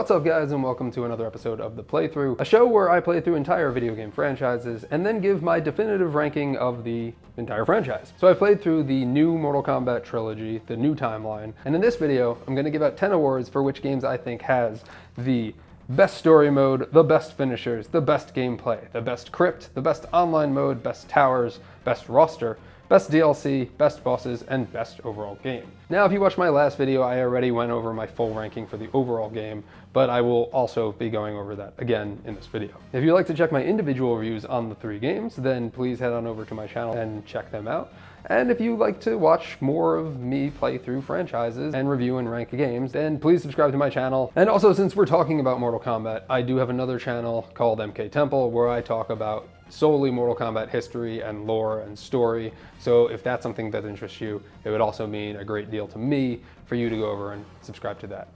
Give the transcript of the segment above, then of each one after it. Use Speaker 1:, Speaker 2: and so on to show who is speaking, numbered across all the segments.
Speaker 1: What's up guys, and welcome to another episode of The Playthrough, a show where I play through entire video game franchises and then give my definitive ranking of the entire franchise. So I played through the new Mortal Kombat trilogy, the new timeline, and in this video I'm going to give out 10 awards for which games I think has the best story mode, the best finishers, the best gameplay, the best Krypt, the best online mode, best towers, best roster, best DLC, best bosses, and best overall game. Now, if you watched my last video, I already went over my full ranking for the overall game, but I will also be going over that again in this video. If you'd like to check my individual reviews on the 3 games, then please head on over to my channel and check them out. And if you'd like to watch more of me play through franchises and review and rank games, then please subscribe to my channel. And also, since we're talking about Mortal Kombat, I do have another channel called MK Temple where I talk about solely Mortal Kombat history and lore and story. So if that's something that interests you, it would also mean a great deal to me for you to go over and subscribe to that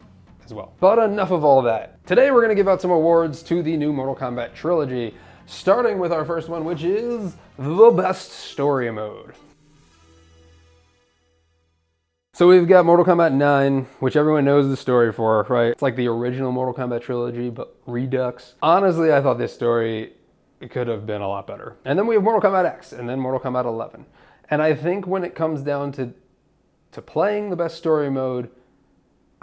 Speaker 1: as well. But enough of all that. Today we're going to give out some awards to the new Mortal Kombat trilogy, starting with our first one, which is the best story mode. So we've got Mortal Kombat 9, which everyone knows the story for, right? It's like the original Mortal Kombat trilogy, but redux. Honestly, I thought this story, it could have been a lot better. And then we have Mortal Kombat X, and then Mortal Kombat 11. And I think when it comes down to playing the best story mode,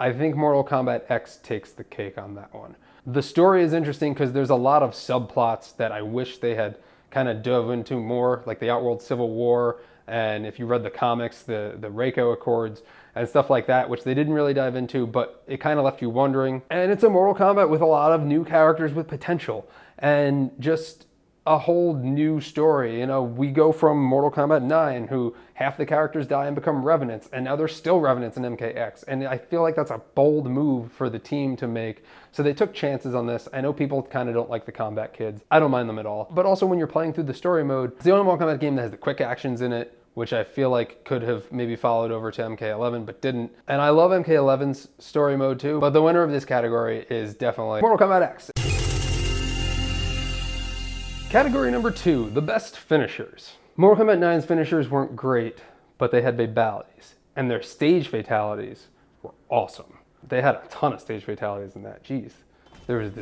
Speaker 1: I think Mortal Kombat X takes the cake on that one. The story is interesting because there's a lot of subplots that I wish they had kind of dove into more, like the Outworld Civil War, and if you read the comics, the Reiko Accords, and stuff like that, which they didn't really dive into, but it kind of left you wondering. And it's a Mortal Kombat with a lot of new characters with potential, and just a whole new story. You know, we go from Mortal Kombat 9, who half the characters die and become Revenants, and now they're still Revenants in MKX. And I feel like that's a bold move for the team to make. So they took chances on this. I know people kind of don't like the combat kids. I don't mind them at all. But also when you're playing through the story mode, it's the only Mortal Kombat game that has the quick actions in it, which I feel like could have maybe followed over to MK11, but didn't. And I love MK11's story mode too, but the winner of this category is definitely Mortal Kombat X. Category number 2, the best finishers. Mortal Kombat 9's finishers weren't great, but they had fatalities, and their stage fatalities were awesome. They had a ton of stage fatalities in that, jeez. There was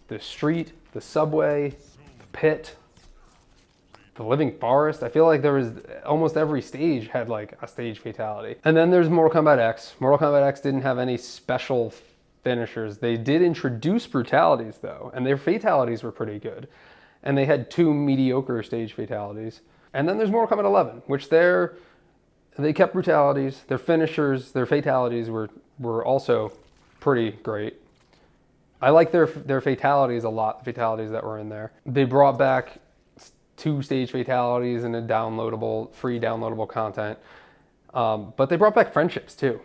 Speaker 1: the street, the subway, the pit, the living forest. I feel like there was almost every stage had like a stage fatality. And then there's Mortal Kombat X. Mortal Kombat X didn't have any special finishers. They did introduce brutalities though, and their fatalities were pretty good. And they had 2 mediocre stage fatalities. And then there's Mortal Kombat 11, which they kept brutalities. Their finishers, their fatalities were also pretty great. I like their fatalities a lot, the fatalities that were in there. They brought back 2 stage fatalities and a free downloadable content. But they brought back friendships too.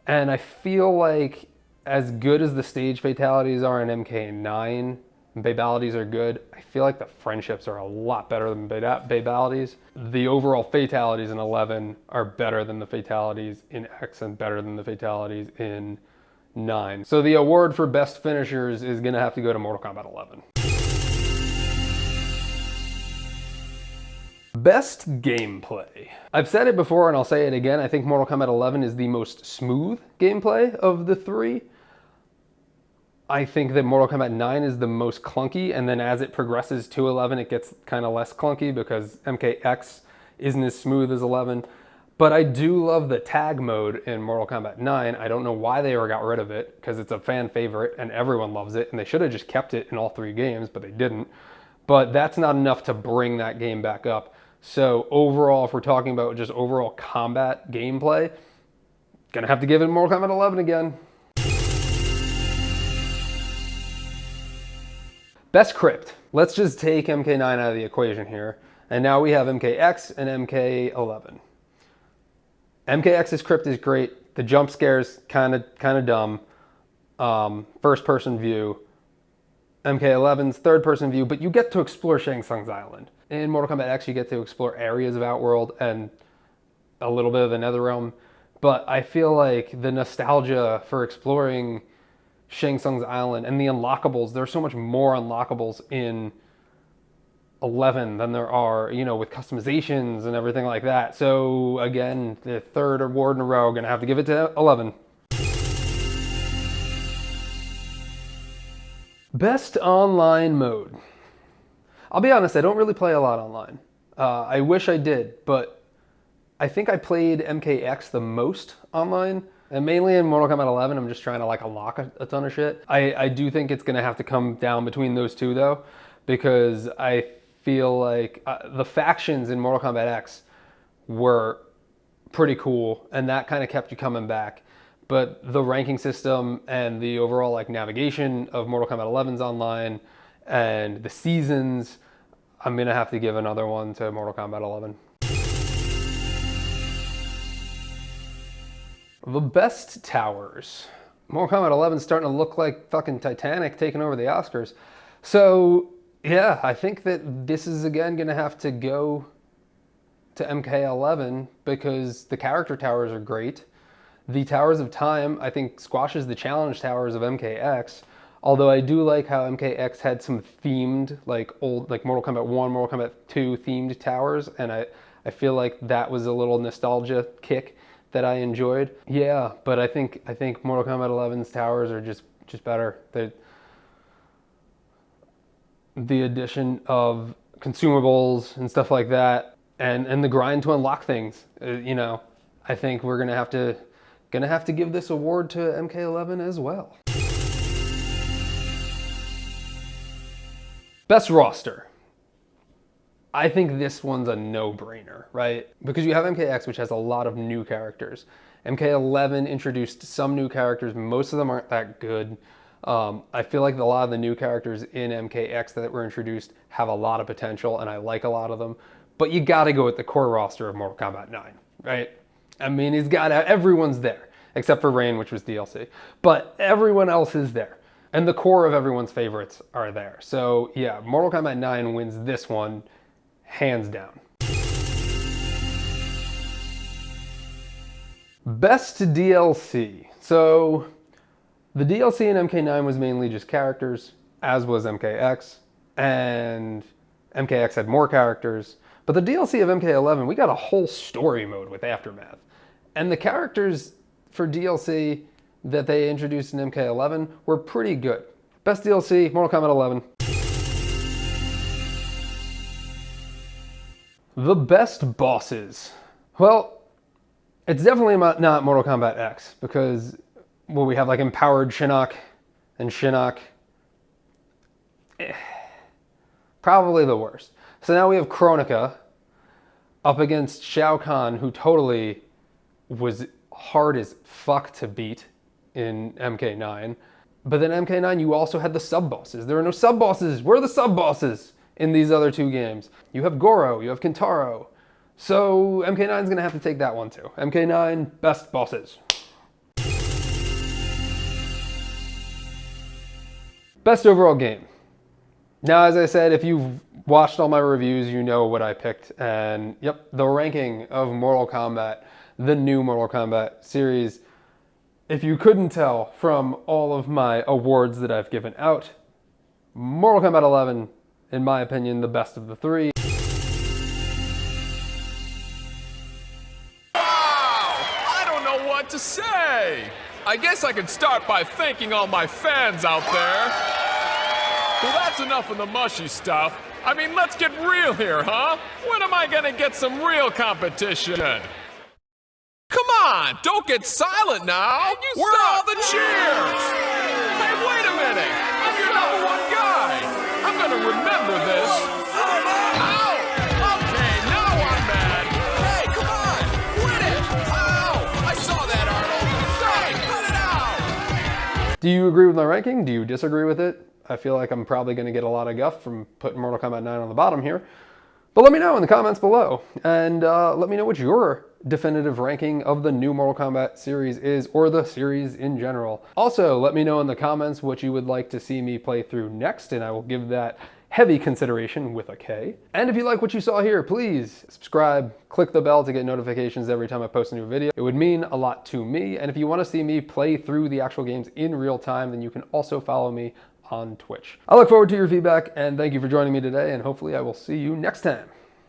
Speaker 1: And I feel like as good as the stage fatalities are in MK9, Babalities are good, I feel like the friendships are a lot better than Babalities. The overall fatalities in 11 are better than the fatalities in X and better than the fatalities in 9. So the award for best finishers is gonna have to go to Mortal Kombat 11. Best gameplay. I've said it before and I'll say it again, I think Mortal Kombat 11 is the most smooth gameplay of the 3. I think that Mortal Kombat 9 is the most clunky, and then as it progresses to 11, it gets kind of less clunky because MKX isn't as smooth as 11. But I do love the tag mode in Mortal Kombat 9. I don't know why they ever got rid of it, because it's a fan favorite and everyone loves it, and they should have just kept it in all 3 games, but they didn't. But that's not enough to bring that game back up. So overall, if we're talking about just overall combat gameplay, gonna have to give it Mortal Kombat 11 again. Best Krypt. Let's just take MK9 out of the equation here. And now we have MKX and MK11. MKX's Krypt is great. The jump scares kind of dumb. First person view. MK11's third person view, but you get to explore Shang Tsung's island. In Mortal Kombat X, you get to explore areas of Outworld and a little bit of the Netherrealm. But I feel like the nostalgia for exploring Shang Tsung's island and the unlockables, there's so much more unlockables in 11 than there are, you know, with customizations and everything like that. So again, the third award in a row, gonna have to give it to 11. Best online mode. I'll be honest, I don't really play a lot online. I wish I did, but I think I played MKX the most online. And mainly in Mortal Kombat 11, I'm just trying to like unlock a ton of shit. I do think it's gonna have to come down between those two though, because I feel like the factions in Mortal Kombat X were pretty cool, and that kind of kept you coming back. But the ranking system and the overall like navigation of Mortal Kombat 11's online and the seasons, I'm gonna have to give another one to Mortal Kombat 11. The best towers. Mortal Kombat 11 is starting to look like fucking Titanic taking over the Oscars. So yeah, I think that this is again gonna have to go to MK11 because the character towers are great. The Towers of Time, I think, squashes the challenge towers of MKX. Although I do like how MKX had some themed, like old, like Mortal Kombat 1, Mortal Kombat 2 themed towers, and I feel like that was a little nostalgia kick that I enjoyed. Yeah, but I think Mortal Kombat 11's towers are just better. The addition of consumables and stuff like that, and the grind to unlock things. You know, I think we're gonna have to give this award to MK11 as well. Best roster. I think this one's a no-brainer, right? Because you have MKX, which has a lot of new characters. MK11 introduced some new characters. Most of them aren't that good. I feel like a lot of the new characters in MKX that were introduced have a lot of potential, and I like a lot of them. But you gotta go with the core roster of Mortal Kombat 9, right? I mean, everyone's there, except for Rain, which was DLC. But everyone else is there. And the core of everyone's favorites are there. So yeah, Mortal Kombat 9 wins this one, hands down. Best DLC. So the DLC in MK9 was mainly just characters, as was MKX, and MKX had more characters. But the DLC of MK11, we got a whole story mode with Aftermath. And the characters for DLC that they introduced in MK11 were pretty good. Best DLC, Mortal Kombat 11. The best bosses. Well, it's definitely not Mortal Kombat X, because we have like empowered Shinnok and Shinnok. Probably the worst. So now we have Kronika up against Shao Kahn, who totally was hard as fuck to beat in MK9. But then MK9, you also had the sub-bosses. There are no sub-bosses. Where are the sub-bosses in these other two games? You have Goro, you have Kintaro. So MK9 is gonna have to take that one too. MK9, best bosses. Best overall game. Now, as I said, if you've watched all my reviews, you know what I picked. And yep, the ranking of Mortal Kombat, the new Mortal Kombat series. If you couldn't tell from all of my awards that I've given out, Mortal Kombat 11, in my opinion, the best of the three.
Speaker 2: Wow! I don't know what to say! I guess I could start by thanking all my fans out there. Well, that's enough of the mushy stuff. I mean, let's get real here, huh? When am I gonna get some real competition? Come on, don't get silent now. Where are all the cheers? Hey, wait a minute. I'm your #1 guy. I'm gonna remember this. Ow! Okay, now I'm mad. Hey, come on, quit it. Ow! I saw that, Arnold. Hey, cut it out.
Speaker 1: Do you agree with my ranking? Do you disagree with it? I feel like I'm probably going to get a lot of guff from putting Mortal Kombat 9 on the bottom here. But let me know in the comments below. And let me know what your definitive ranking of the new Mortal Kombat series is, or the series in general. Also, let me know in the comments what you would like to see me play through next, and I will give that heavy consideration with a K. And if you like what you saw here, please subscribe, click the bell to get notifications every time I post a new video. It would mean a lot to me. And if you want to see me play through the actual games in real time, then you can also follow me on Twitch. I look forward to your feedback, and thank you for joining me today, and hopefully I will see you next time.